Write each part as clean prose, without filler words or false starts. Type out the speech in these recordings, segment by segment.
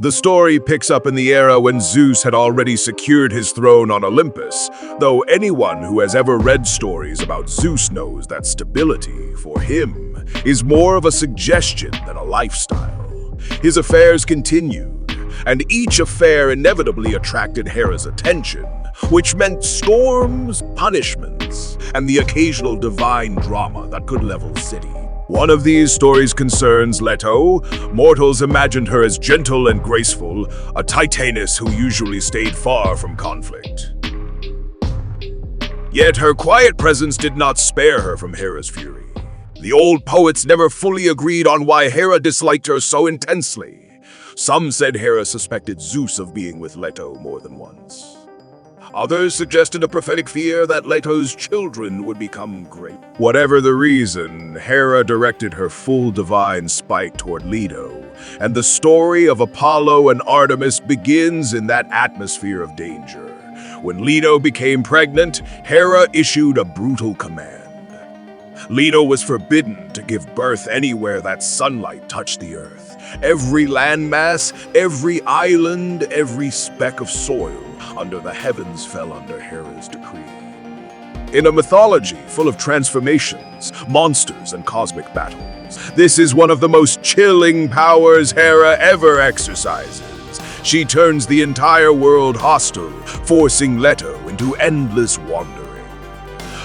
The story picks up in the era when Zeus had already secured his throne on Olympus, though anyone who has ever read stories about Zeus knows that stability, for him, is more of a suggestion than a lifestyle. His affairs continued, and each affair inevitably attracted Hera's attention, which meant storms, punishments, and the occasional divine drama that could level cities. One of these stories concerns Leto. Mortals imagined her as gentle and graceful, a titaness who usually stayed far from conflict. Yet her quiet presence did not spare her from Hera's fury. The old poets never fully agreed on why Hera disliked her so intensely. Some said Hera suspected Zeus of being with Leto more than once. Others suggested a prophetic fear that Leto's children would become great. Whatever the reason, Hera directed her full divine spite toward Leto, and the story of Apollo and Artemis begins in that atmosphere of danger. When Leto became pregnant, Hera issued a brutal command. Leto was forbidden to give birth anywhere that sunlight touched the earth. Every landmass, every island, every speck of soil under the heavens fell under Hera's decree. In a mythology full of transformations, monsters, and cosmic battles, this is one of the most chilling powers Hera ever exercises. She turns the entire world hostile, forcing Leto into endless wandering.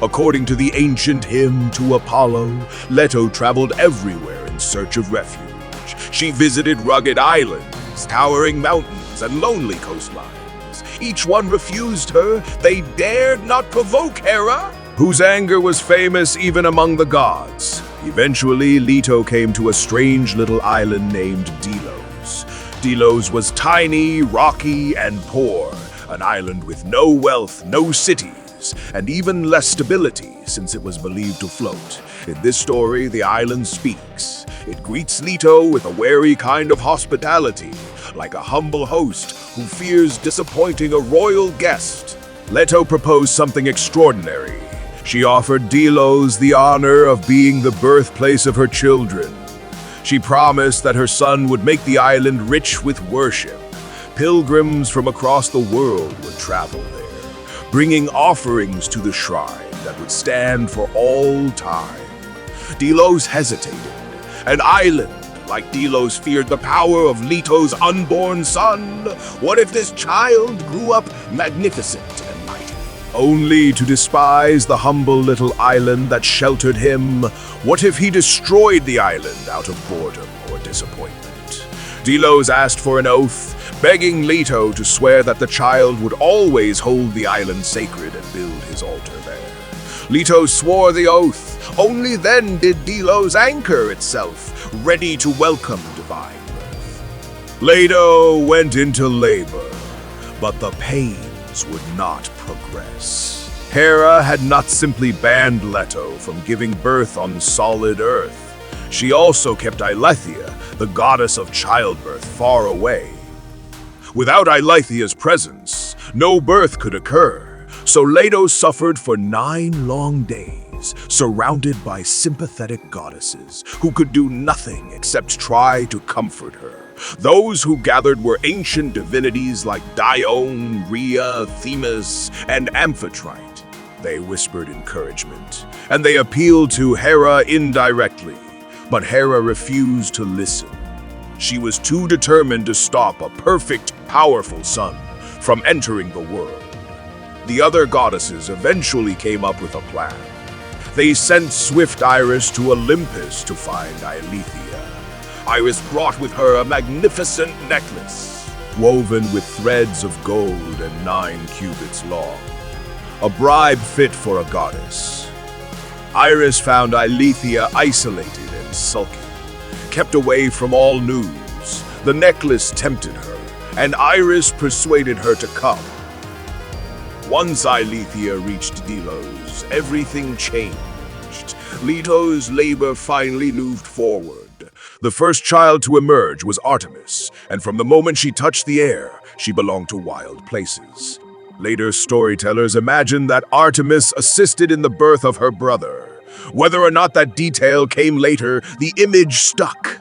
According to the ancient hymn to Apollo, Leto traveled everywhere in search of refuge. She visited rugged islands, towering mountains, and lonely coastlines. Each one refused her. They dared not provoke Hera, whose anger was famous even among the gods. Eventually, Leto came to a strange little island named Delos. Delos was tiny, rocky, and poor, an island with no wealth, no cities, and even less stability since it was believed to float. In this story, the island speaks. It greets Leto with a wary kind of hospitality, like a humble host who fears disappointing a royal guest. Leto proposed something extraordinary. She offered Delos the honor of being the birthplace of her children. She promised that her son would make the island rich with worship. Pilgrims from across the world would travel there, bringing offerings to the shrine that would stand for all time. Delos hesitated. An island like Delos feared the power of Leto's unborn son. What if this child grew up magnificent and mighty, only to despise the humble little island that sheltered him? What if he destroyed the island out of boredom or disappointment? Delos asked for an oath, begging Leto to swear that the child would always hold the island sacred and build his altar there. Leto swore the oath. Only then did Delos anchor itself, ready to welcome divine birth. Leto went into labor, but the pains would not progress. Hera had not simply banned Leto from giving birth on solid earth. She also kept Eileithyia, the goddess of childbirth, far away. Without Eileithyia's presence, no birth could occur, so Leto suffered for 9 long days, surrounded by sympathetic goddesses who could do nothing except try to comfort her. Those who gathered were ancient divinities like Dione, Rhea, Themis, and Amphitrite. They whispered encouragement, and they appealed to Hera indirectly, but Hera refused to listen. She was too determined to stop a perfect, powerful son from entering the world. The other goddesses eventually came up with a plan. They sent swift Iris to Olympus to find Eileithyia. Iris brought with her a magnificent necklace, woven with threads of gold and 9 cubits long, a bribe fit for a goddess. Iris found Eileithyia isolated and sulking, kept away from all news. The necklace tempted her, and Iris persuaded her to come. Once Eileithyia reached Delos, everything changed. Leto's labor finally moved forward. The first child to emerge was Artemis, and from the moment she touched the air, she belonged to wild places. Later storytellers imagined that Artemis assisted in the birth of her brother. Whether or not that detail came later, the image stuck.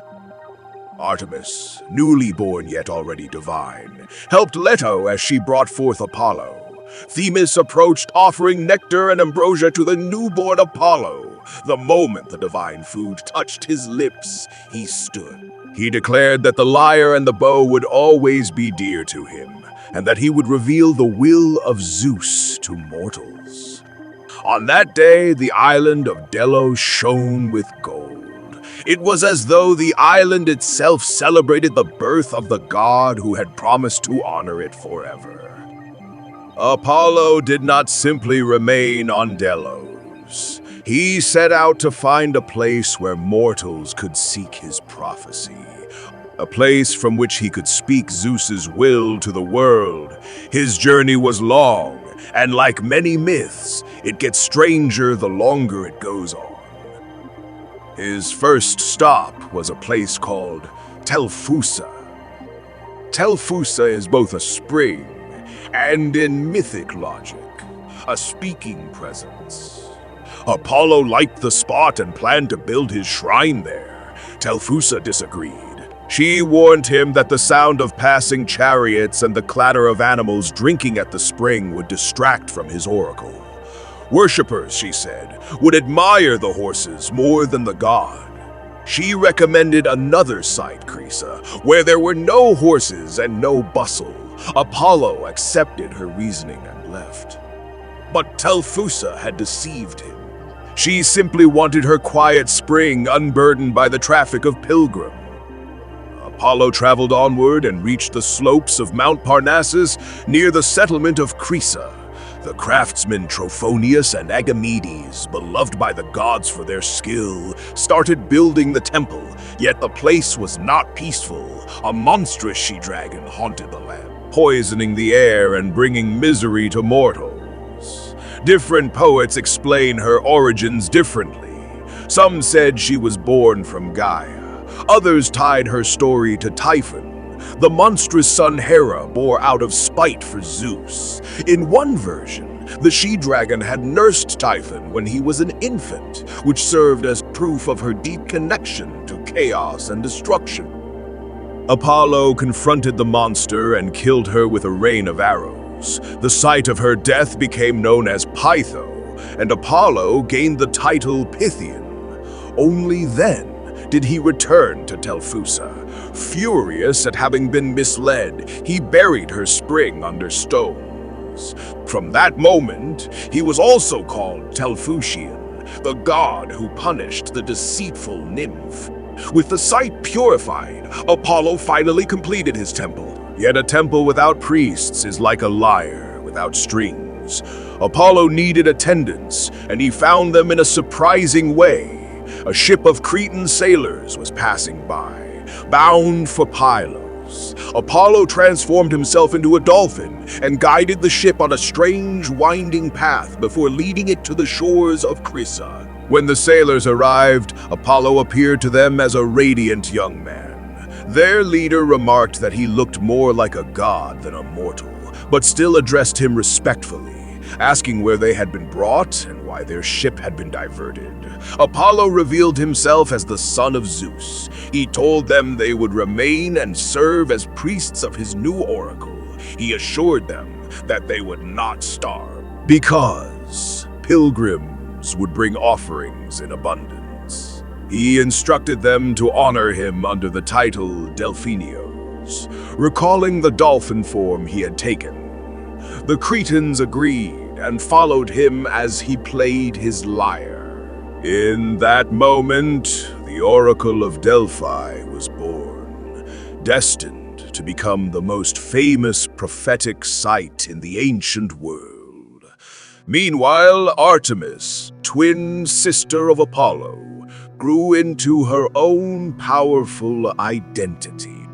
Artemis, newly born yet already divine, helped Leto as she brought forth Apollo. Themis approached, offering nectar and ambrosia to the newborn Apollo. The moment the divine food touched his lips, he stood. He declared that the lyre and the bow would always be dear to him, and that he would reveal the will of Zeus to mortals. On that day, the island of Delos shone with gold. It was as though the island itself celebrated the birth of the god who had promised to honor it forever. Apollo did not simply remain on Delos. He set out to find a place where mortals could seek his prophecy. A place from which he could speak Zeus's will to the world. His journey was long, and like many myths, it gets stranger the longer it goes on. His first stop was a place called Telphusa. Telphusa is both a spring and, in mythic logic, a speaking presence. Apollo liked the spot and planned to build his shrine there. Telphusa disagreed. She warned him that the sound of passing chariots and the clatter of animals drinking at the spring would distract from his oracle. Worshippers, she said, would admire the horses more than the god. She recommended another site, Crisa, where there were no horses and no bustle. Apollo accepted her reasoning and left. But Telphusa had deceived him. She simply wanted her quiet spring unburdened by the traffic of pilgrims. Apollo traveled onward and reached the slopes of Mount Parnassus near the settlement of Crisa. The craftsmen Trophonius and Agamedes, beloved by the gods for their skill, started building the temple, yet the place was not peaceful. A monstrous she-dragon haunted the land, poisoning the air and bringing misery to mortals. Different poets explain her origins differently. Some said she was born from Gaia. Others tied her story to Typhon. The monstrous son Hera bore out of spite for Zeus. In one version, the she-dragon had nursed Typhon when he was an infant, which served as proof of her deep connection to chaos and destruction. Apollo confronted the monster and killed her with a rain of arrows. The site of her death became known as Pytho, and Apollo gained the title Pythian. Only then did he return to Telphusa. Furious at having been misled, he buried her spring under stones. From that moment, he was also called Telphusian, the god who punished the deceitful nymph. With the site purified, Apollo finally completed his temple. Yet a temple without priests is like a lyre without strings. Apollo needed attendants, and he found them in a surprising way. A ship of Cretan sailors was passing by, bound for Pylos. Apollo transformed himself into a dolphin and guided the ship on a strange, winding path before leading it to the shores of Crisa. When the sailors arrived, Apollo appeared to them as a radiant young man. Their leader remarked that he looked more like a god than a mortal, but still addressed him respectfully, asking where they had been brought and why their ship had been diverted. Apollo revealed himself as the son of Zeus. He told them they would remain and serve as priests of his new oracle. He assured them that they would not starve, because pilgrims would bring offerings in abundance. He instructed them to honor him under the title Delphinios, recalling the dolphin form he had taken. The Cretans agreed and followed him as he played his lyre. In that moment, the Oracle of Delphi was born, destined to become the most famous prophetic site in the ancient world. Meanwhile, Artemis, twin sister of Apollo, grew into her own powerful identity.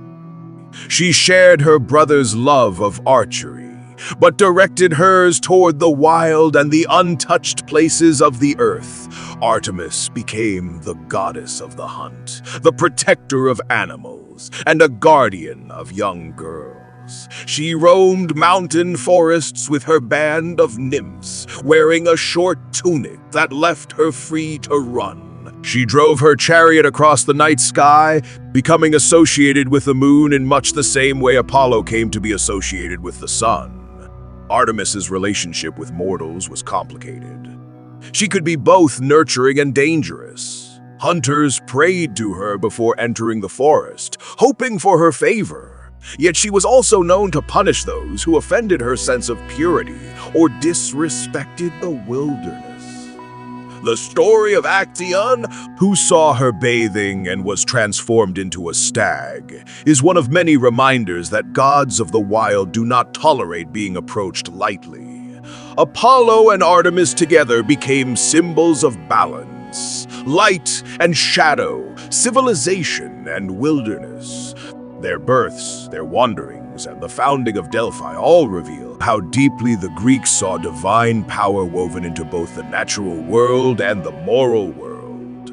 She shared her brother's love of archery, but directed hers toward the wild and the untouched places of the earth. Artemis became the goddess of the hunt, the protector of animals, and a guardian of young girls. She roamed mountain forests with her band of nymphs, wearing a short tunic that left her free to run. She drove her chariot across the night sky, becoming associated with the moon in much the same way Apollo came to be associated with the sun. Artemis's relationship with mortals was complicated. She could be both nurturing and dangerous. Hunters prayed to her before entering the forest, hoping for her favor. Yet she was also known to punish those who offended her sense of purity or disrespected the wilderness. The story of Actaeon, who saw her bathing and was transformed into a stag, is one of many reminders that gods of the wild do not tolerate being approached lightly. Apollo and Artemis together became symbols of balance, light and shadow, civilization and wilderness. Their births, their wanderings, and the founding of Delphi all reveal how deeply the Greeks saw divine power woven into both the natural world and the moral world.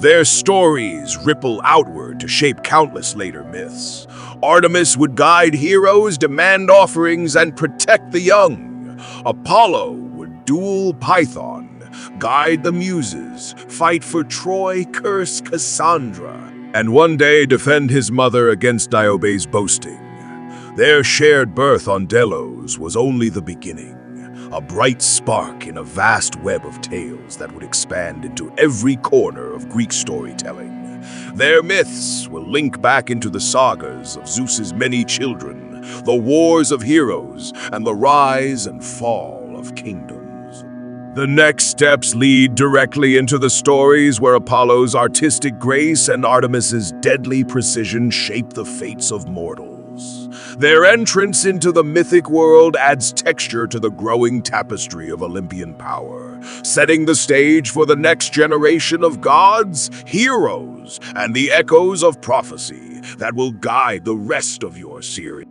Their stories ripple outward to shape countless later myths. Artemis would guide heroes, demand offerings, and protect the young. Apollo would duel Python, guide the Muses, fight for Troy, curse Cassandra, and one day defend his mother against Diomede's boasting. Their shared birth on Delos was only the beginning, a bright spark in a vast web of tales that would expand into every corner of Greek storytelling. Their myths will link back into the sagas of Zeus's many children, the wars of heroes, and the rise and fall of kingdoms. The next steps lead directly into the stories where Apollo's artistic grace and Artemis's deadly precision shape the fates of mortals. Their entrance into the mythic world adds texture to the growing tapestry of Olympian power, setting the stage for the next generation of gods, heroes, and the echoes of prophecy that will guide the rest of your series.